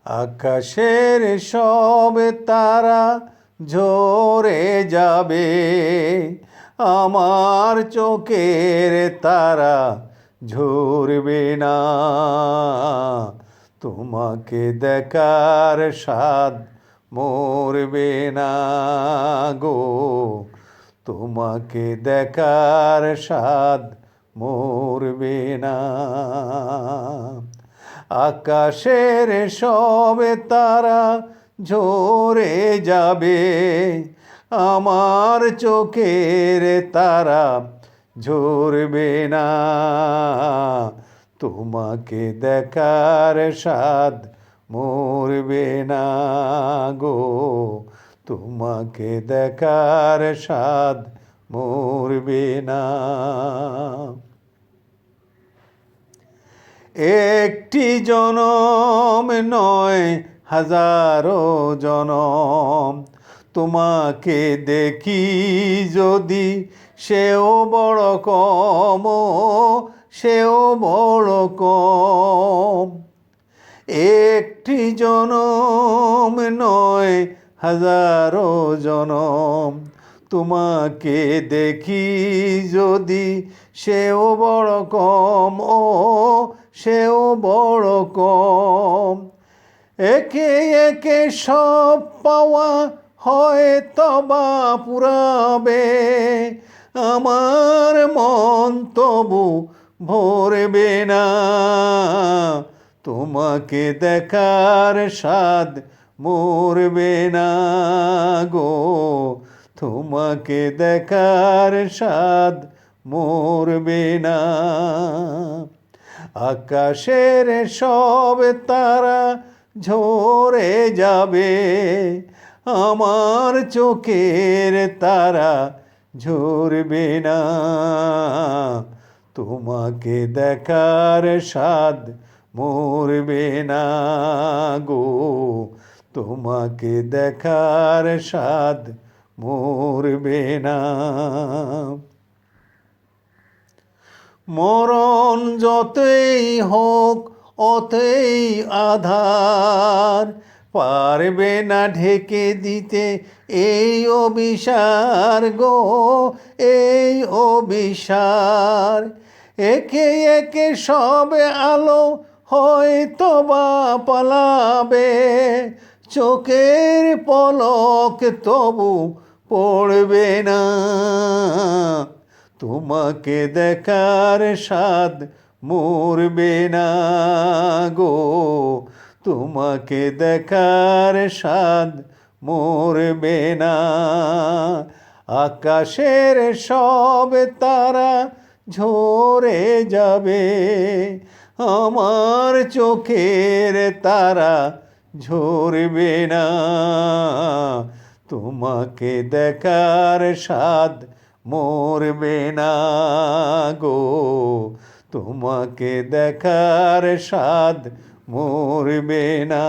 আকাশের সব তারা ঝরে যাবে, আমার চোখের তারা ঝরবে না। তোমাকে দেখার স্বাদ মরবে না গো, তোমাকে দেখার স্বাদ মরবে না। আকাশের সব তারা ঝরে যাবে, আমার চোখের তারা ঝরবে না। তোমাকে দেখার স্বাদ মরবে না গো, তোমাকে দেখার স্বাদ মরবে না। একটি জনম নয়, হাজারো জনম তোমাকে দেখি যদি, সেও বড় কম, সেও বড় কম। একটি জনম নয়, হাজারো জনম তোমাকে দেখি যদি, সেও বড় কম, ও সেও বড় কম। একে একে সব পাওয়া হয়তো বা পুরাবে, আমার মন তবু ভরবে না। তোমাকে দেখার স্বাদ মরবে না গো, তোমাকে দেখার স্বাদ মরবে না। আকাশের সব তারা ঝরে যাবে, আমার চোখের তারা ঝরবে না। তোমাকে দেখার স্বাদ মরবে না গো, তোমাকে দেখার স্বাদ মরবে না। মরণ যতই হোক অতই আধার, পারবে না ঢেকে দিতে এই অভিসার গো, এই অভিসার। একে একে সব আলো হয়তো বা পালাবে, চোখের পলক তবু পড়বে না। তোমাকে দেখার স্বাদ মরবে না গো, তোমাকে দেখার স্বাদ মরবে না। আকাশের সব তারা ঝরে যাবে, আমার চোখের তারা ঝরবে না। তোমাকে দেখার স্বাদ মরবে না গো, তোমাকে দেখার স্বাদ মরবে না।